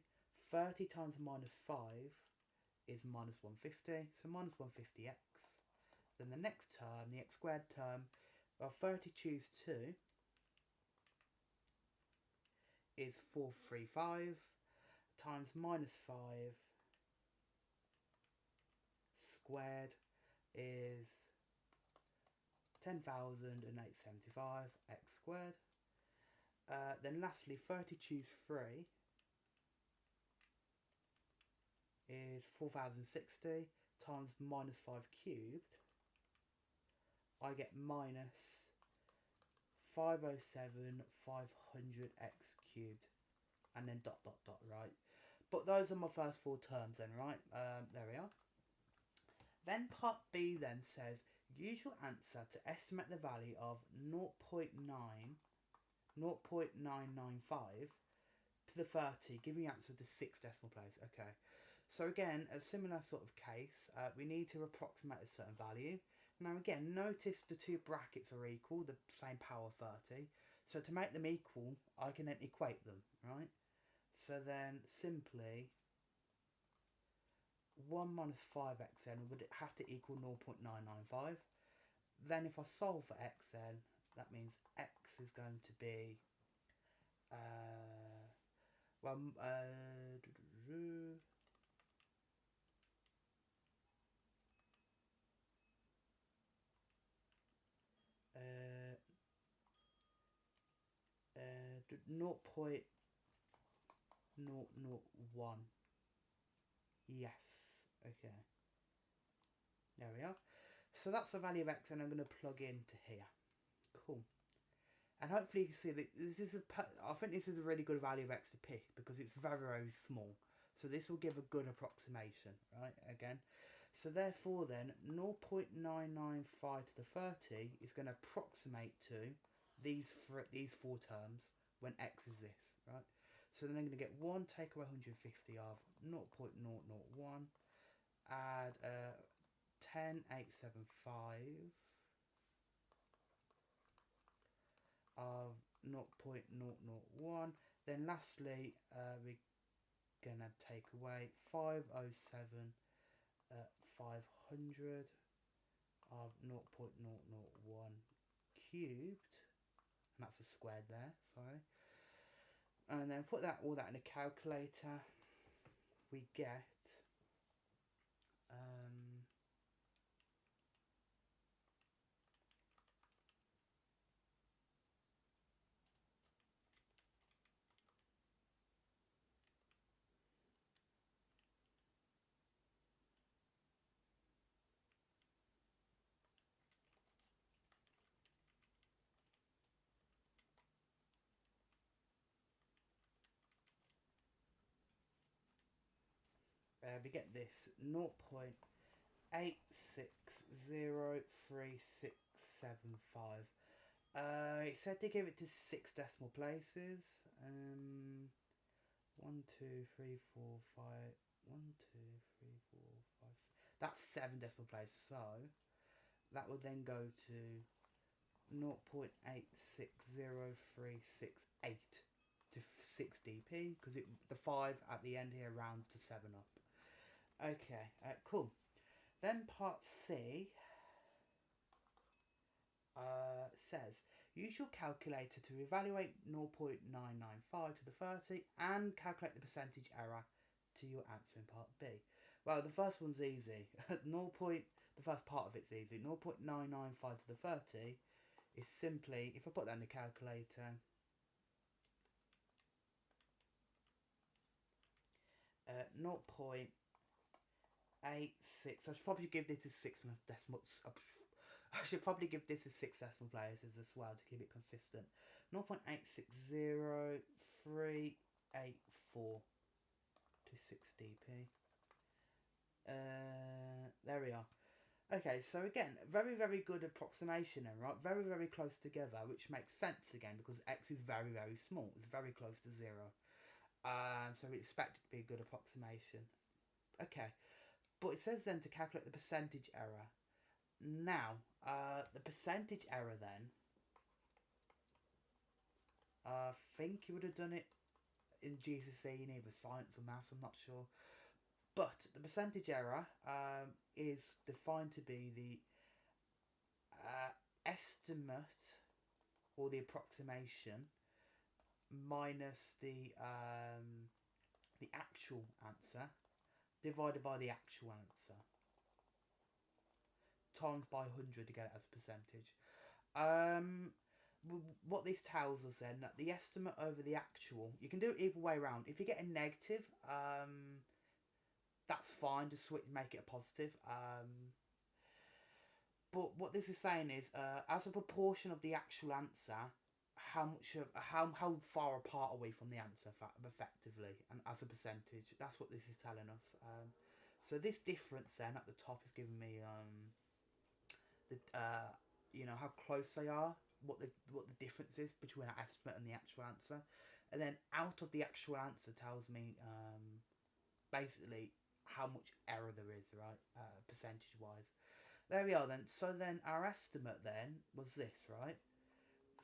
30 times minus 5 is minus 150, so minus 150x. Then the next term, the x squared term, well, 30 choose 2 is 435 times minus 5 squared is 10,875 x squared. Then lastly, 30 choose 3 is 4060 times minus 5 cubed. I get minus 507 500x cubed, and then dot dot dot, right? But those are my first four terms then, right? There we are. Then part B then says, use your answer to estimate the value of 0.995 to the 30, giving the answer to 6 decimal place. Okay, so again, a similar sort of case, we need to approximate a certain value. Now again, notice the two brackets are equal, the same power 30. So to make them equal, I can then equate them, right? So then simply 1 minus 5xn would have to equal 0.995. Then if I solve for xn, that means x is going to be well, 0.001. Yes, okay. There we are. So that's the value of x, and I'm going to plug into here. Cool. And hopefully you can see that I think this is a really good value of x to pick because it's very, very small. So this will give a good approximation, right? Again. So therefore then, 0.995 to the 30 is going to approximate to these four terms when x is this, right? So then I'm going to get 1 take away 150 of 0.001, add 10875 of 0.001. Then lastly, we're going to take away 507 500 of 0.001 cubed, and that's a squared there, sorry. And then put all that in a calculator. We get we get this 0.86036675. It said to give it to 6 decimal places. 1, 2, 3, 4, 5. 1, 2, 3, 4, 5. That's 7 decimal places. So that would then go to 0.860368 to 6 dp, because the 5 at the end here rounds to 7 up. Okay, cool. Then part C says, use your calculator to evaluate 0.995 to the 30 and calculate the percentage error to your answer in part B. Well, the first one's easy. The first part of it's easy. 0.995 to the 30 is simply, if I put that in the calculator, 0.86. I should probably give this a 6 decimal. I should probably give this a 6 decimal places as well to keep it consistent. 0.860384 to 6 dp. There we are. Okay, so again, very, very good approximation then, right? Very, very close together, which makes sense again because x is very, very small. It's very close to 0. So we expect it to be a good approximation. Okay, but it says then to calculate the percentage error. Now, the percentage error then, I think you would have done it in GCSE in either science or maths, I'm not sure. But the percentage error is defined to be the estimate or the approximation minus the actual answer divided by the actual answer times by 100 to get it as a percentage. What this tells us then, that the estimate over the actual, you can do it either way around. If you get a negative, that's fine to make it a positive. But what this is saying is, as a proportion of the actual answer, how much of how far apart are we from the answer effectively, and as a percentage, that's what this is telling us. So this difference then at the top is giving me the how close they are, what the difference is between our estimate and the actual answer, and then out of the actual answer tells me basically how much error there is, right, percentage wise. There we are then. So then our estimate then was this, right?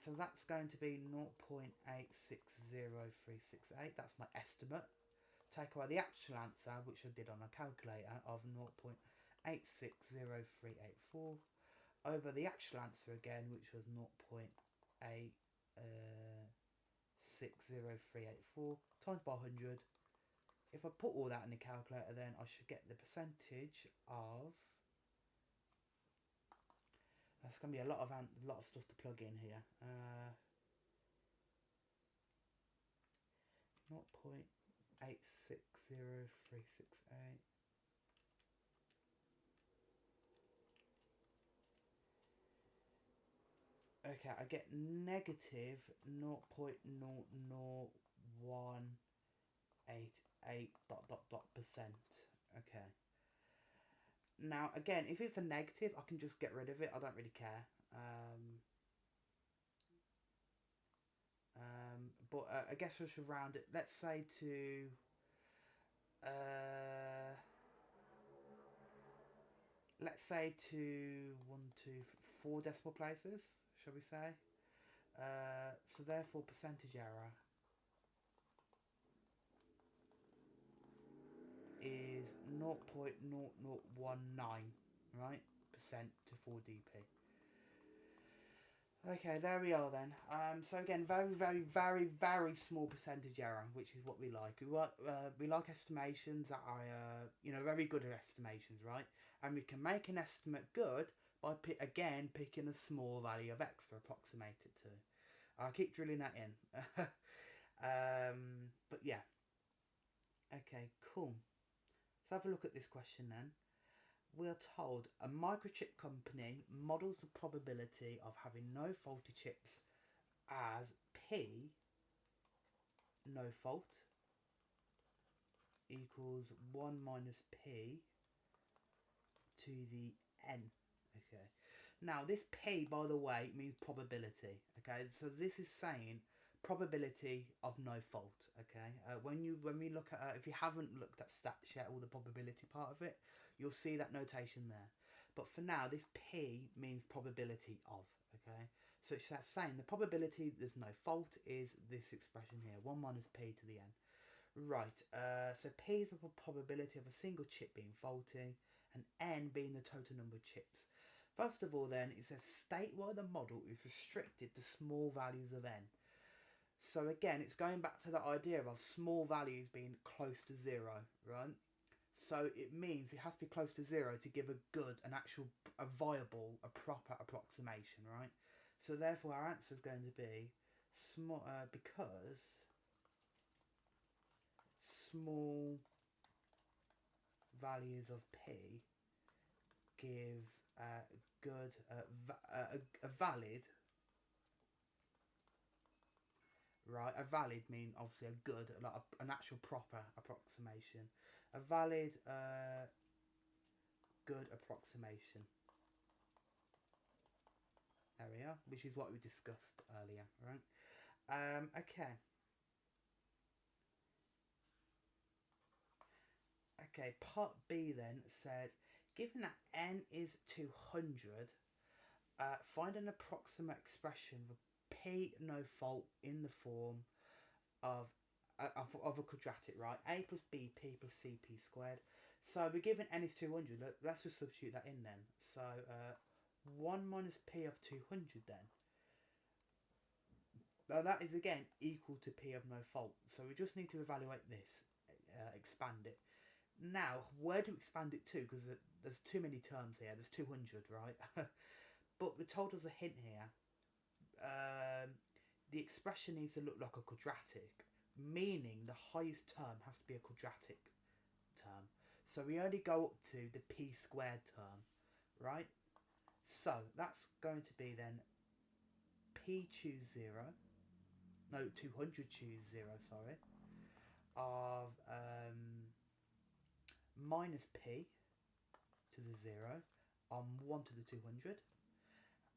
So that's going to be 0.860368. That's my estimate. Take away the actual answer, which I did on a calculator, of 0.860384, over the actual answer again, which was 0.860384 times by 100. If I put all that in the calculator, then I should get the percentage of. That's going to be a lot of stuff to plug in here. 0.860368. Okay, I get negative 0.00188 percent. Okay. Now, again, if it's a negative, I can just get rid of it. I don't really care. But I guess I should round it. Let's say to let's say to 4 decimal places, shall we say? So therefore, percentage error is 0.0019, right, percent to 4dp. Okay, there we are then. So again, very, very, very, very small percentage error, which is what we like. We like estimations that are, very good at estimations, right? And we can make an estimate good by picking a small value of x to approximate it to. I'll keep drilling that in. But yeah. Okay, cool. Let's have a look at this question then. We are told a microchip company models the probability of having no faulty chips as P, no fault, equals 1 minus P to the N. Okay. Now this P, by the way, means probability. Okay. So this is saying probability of no fault. Okay. When we look at if you haven't looked at stats yet, all the probability part of it, you'll see that notation there. But for now, this P means probability of. Okay. So it's saying the probability there's no fault is this expression here, 1 minus P to the N. Right. So P is the probability of a single chip being faulty, and N being the total number of chips. First of all, then, it says state why the model is restricted to small values of N. So again, it's going back to the idea of small values being close to 0, right? So it means it has to be close to 0 to give a viable, a proper approximation, right? So therefore our answer is going to be small, because small values of P give a valid. Right, a valid mean obviously a good, like an actual proper approximation. A valid, good approximation. There we are, which is what we discussed earlier, right? Okay. Okay, part B then says, given that n is 200, find an approximate expression for P no fault in the form of a quadratic, right? A plus B, P plus C, P squared. So we're given n is 200. Let's just substitute that in then. So 1 minus P of 200 then. Now that is again equal to P of no fault. So we just need to evaluate this, expand it. Now, where do we expand it to? Because there's too many terms here. There's 200, right? But we told us a hint here. The expression needs to look like a quadratic, meaning the highest term has to be a quadratic term. So we only go up to the p squared term, right? So that's going to be then p choose 0, no, 200 choose 0, sorry, of minus p to the 0 on 1 to the 200,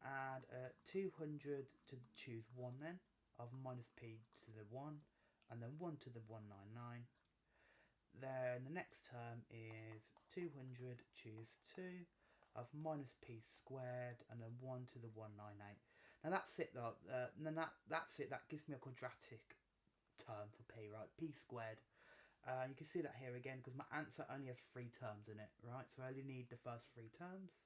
and 200 to choose 1 then, of minus p to the 1, and then 1 to the 199. Then the next term is 200 choose 2 of minus p squared, and then 1 to the 198. Now that's it though, that's it, that gives me a quadratic term for p, right? P squared. You can see that here again because my answer only has 3 terms in it, right? So I only need the first 3 terms.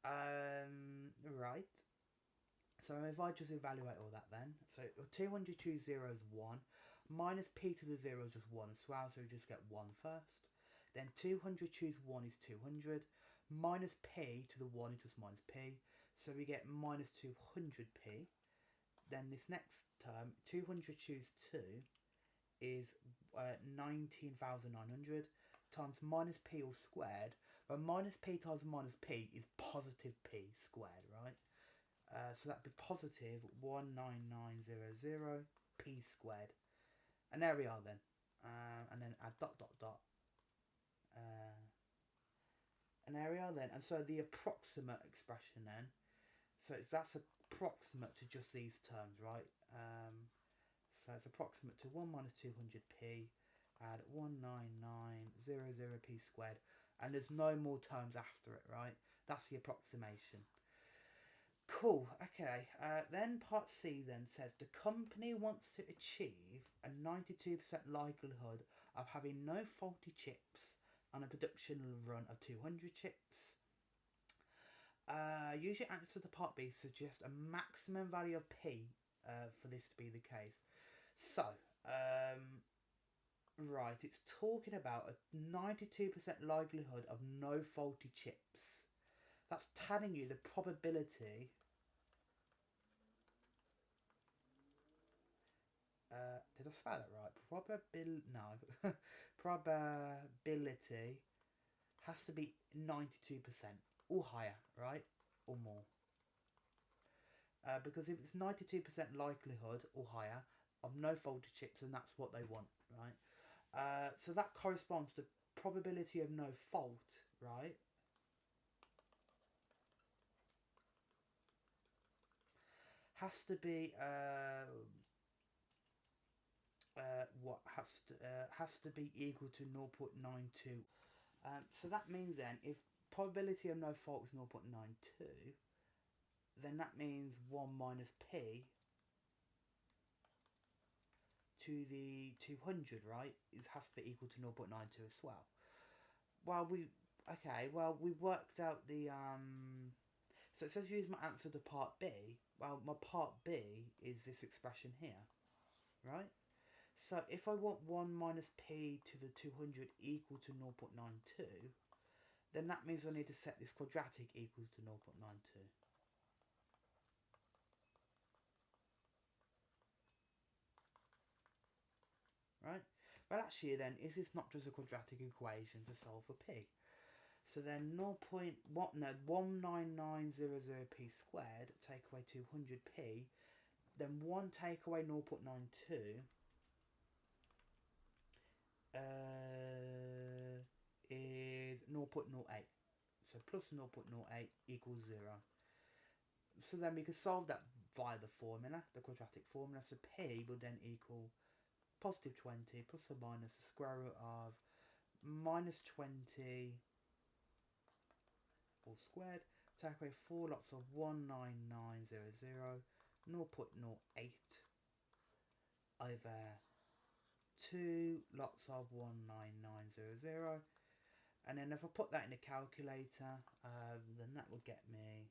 Right. So if I just evaluate all that then, so 200 choose 0 is 1, minus p to the 0 is just 1 as well, so we just get 1 first. Then 200 choose 1 is 200, minus p to the 1 is just minus p, so we get minus 200p. Then this next term, 200 choose 2 is 19,900 times minus p all squared, but minus p times minus p is positive p squared, right? So that'd be positive 19900 p squared. And there we are then. And then add dot dot dot. And there we are then. And so the approximate expression then, so that's approximate to just these terms, right? So it's approximate to 1 minus 200p, add 19900p squared, and there's no more terms after it, right? That's the approximation. Cool, okay. Then part C then says the company wants to achieve a 92% likelihood of having no faulty chips on a production run of 200 chips. Use your answer to part B to suggest a maximum value of P for this to be the case. So, right, it's talking about a 92% likelihood of no faulty chips. That's telling you the probability. Did I spell that right? Probability has to be 92% or higher, right? Or more. Because if it's 92% likelihood or higher of no faulty chips, then that's what they want, right? So that corresponds to probability of no fault, right? Has to be has to be equal to 0.92. So that means then if probability of no fault is 0.92, then that means 1 minus p to the 200, right, has to be equal to 0.92 as well. Well, we worked out the so it says use my answer to part B. Well, my part B is this expression here, right? So if I want 1 minus p to the 200 equal to 0.92, then that means I need to set this quadratic equal to 0.92. Right? Well, actually then, is this not just a quadratic equation to solve for p? So then 19900p squared take away 200p, then 1 take away 0.92 is 0.08. So plus 0.08 equals 0. So then we can solve that via the formula, the quadratic formula. So p will then equal positive 20 plus or minus the square root of minus 20 all squared. Take away 4 lots of 19900, 0.08 over 2 lots of 19900, and then if I put that in the calculator, then that would get me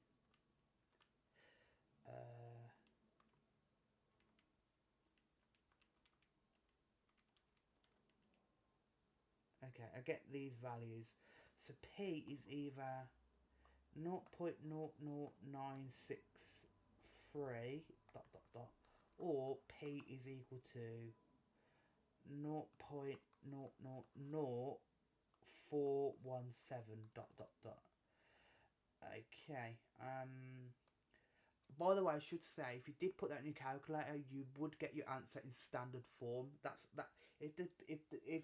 okay, I get these values. So p is either 0.00963 ... or p is equal to 0.004 417 dot dot dot. Okay. By the way, I should say, if you did put that in your calculator, you would get your answer in standard form. That's that. If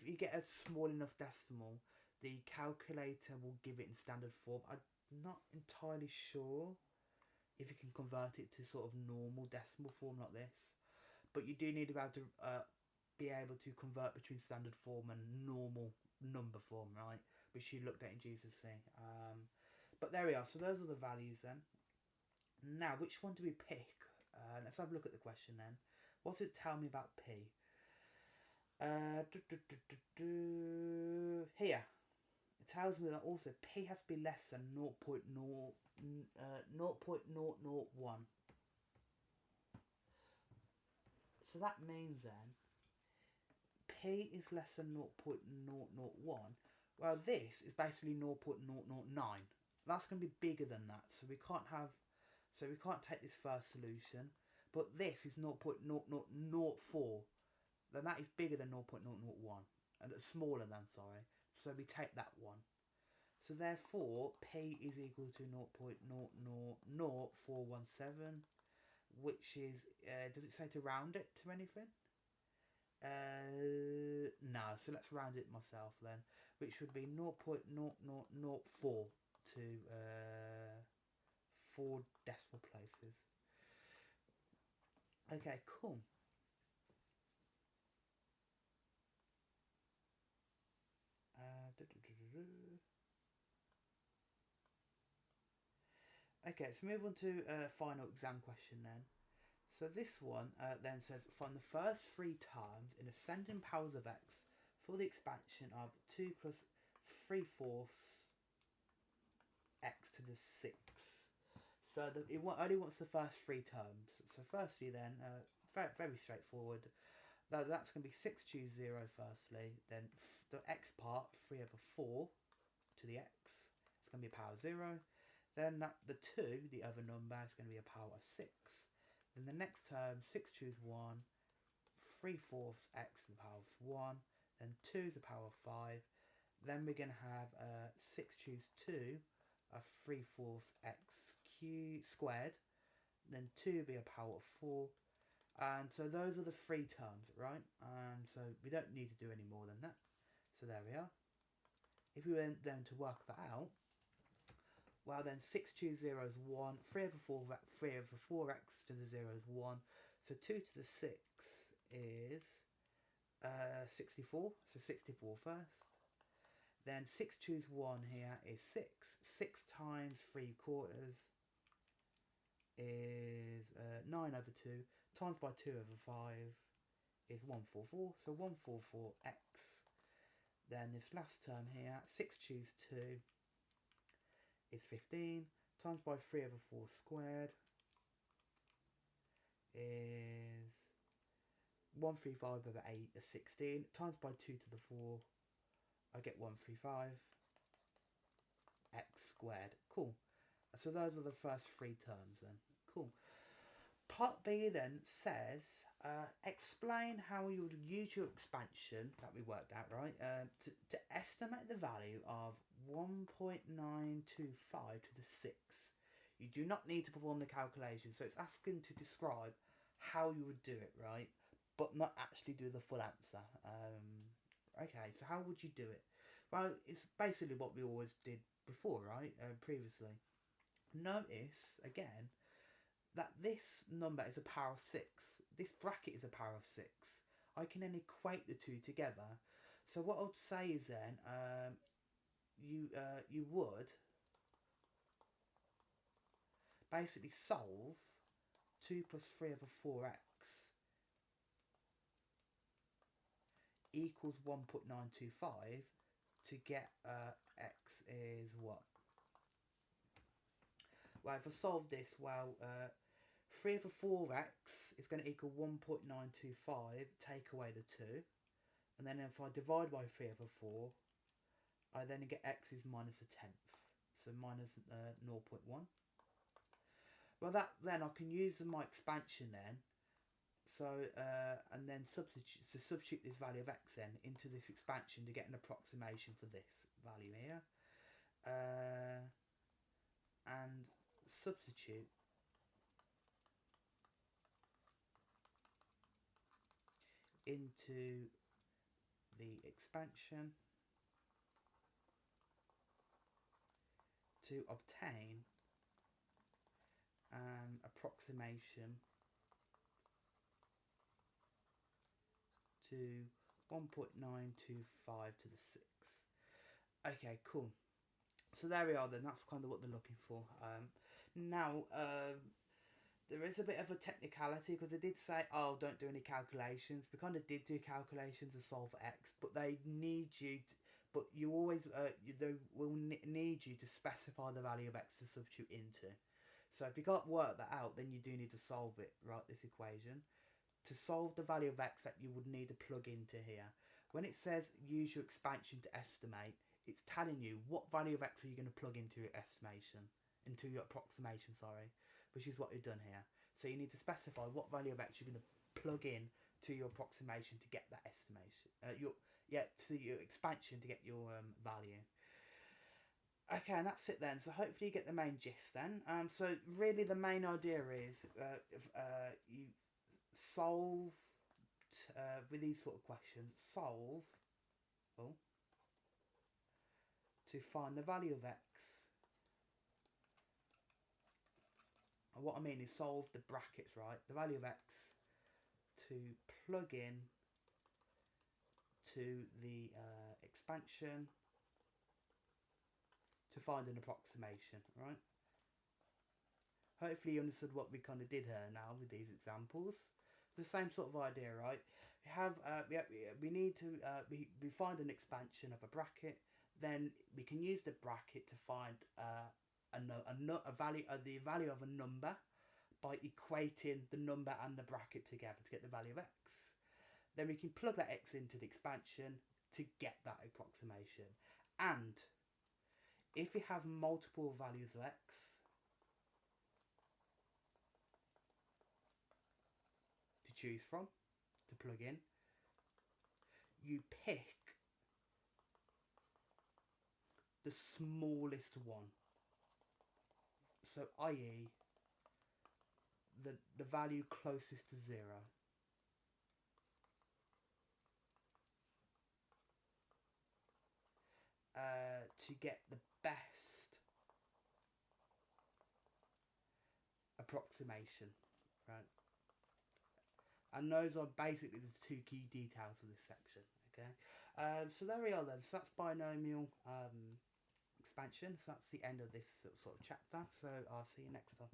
you get a small enough decimal, the calculator will give it in standard form. I'm not entirely sure if you can convert it to sort of normal decimal form like this, but you do need to be able to convert between standard form and normal number form, right? Which you looked at in GCSE. But there we are. So those are the values then. Now, which one do we pick? Let's have a look at the question then. What does it tell me about P? Here, it tells me that also P has to be less than 0.001. So that means then P is less than 0.001. Well, this is basically 0.009. That's going to be bigger than that, so we can't take this first solution. But this is 0.0004. Then that is bigger than 0.001, and it's smaller than, sorry. So we take that one. So therefore, P is equal to 0.000417, which is, does it say to round it to anything? No, so let's round it myself then, which would be 0.0004 to 4 decimal places. Okay, cool. Okay, let's move on to final exam question then. So this one then says, find the first 3 terms in ascending powers of x for the expansion of 2 plus 3/4 x to the 6. So it only wants the first 3 terms. So firstly then, very straightforward. That's going to be 6 choose 0 firstly. Then the x part, 3 over 4 to the x. It's going to be a power of 0. Then the 2, the other number, is going to be a power of 6. Then the next term, 6 choose 1, 3/4 x to the power of 1. Then 2 to the power of 5. Then we're going to have 6 choose 2 of 3/4 x squared. Then 2 will be a power of 4. And so those are the 3 terms, right? So we don't need to do any more than that. So there we are. If we went then to work that out, well then 6 choose 0 is 1, 3 over 4x to the 0 is 1, so 2 to the 6 is 64, so 64 first. Then 6 choose 1 here is 6, 6 times 3/4 is 9 over 2, times by 2 over 5 is 144, so 144x. Then this last term here, 6 choose 2 is 15, times by 3 over 4 squared is 135 over 8 is 16, times by 2 to the 4, I get 135 x squared. Cool. So those are the first 3 terms then. Cool. Part B then says, explain how you would use your expansion that we worked out, right, to estimate the value of 1.925 to the 6. You do not need to perform the calculation, so it's asking to describe how you would do it, right, but not actually do the full answer. Okay, so how would you do it? Well, it's basically what we always did before, right, previously. Notice, again, that this number is a power of 6. This bracket is a power of 6. I can then equate the two together. So what I would say is then, you would basically solve 2 plus 3 over 4x equals 1.925 to get x is what? Well, if I solve this, well, 3 over 4x is going to equal 1.925, take away the 2. And then if I divide by 3 over 4, I then get x is minus a tenth. So minus 0.1. Well, then I can use my expansion then. So and then substitute this value of x then into this expansion to get an approximation for this value here, and substitute into the expansion to obtain an approximation to 1.925 to the 6. Okay, cool. So there we are then, that's kind of what they're looking for. Now, there is a bit of a technicality because they did say, oh, don't do any calculations. We kind of did do calculations to solve for x, but they need you to, but you always, they will need you to specify the value of x to substitute into. So if you can't work that out, then you do need to solve it, right, this equation. To solve the value of x that you would need to plug into here. When it says use your expansion to estimate, it's telling you what value of x are you going to plug into your estimation, into your approximation, sorry, which is what you've done here. So you need to specify what value of x you're going to plug in to your approximation to get that estimation, to your expansion to get your value. Okay, and that's it then. So hopefully you get the main gist then. So really the main idea is you solve with these sort of questions, solve to find the value of x. And what I mean is solve the brackets, right? The value of x to plug in to the expansion to find an approximation, right? Hopefully you understood what we kind of did here now with these examples. It's the same sort of idea, right? We have we need to we find an expansion of a bracket, then we can use the bracket to find a value, the value of a number by equating the number and the bracket together to get the value of x. Then we can plug that x into the expansion to get that approximation. And if we have multiple values of x to choose from, to plug in, you pick the smallest one. So i.e. the value closest to 0. To get the best approximation, right? And those are basically the two key details of this section, okay? So there we are then. So that's binomial expansion. So that's the end of this sort of chapter. So I'll see you next time.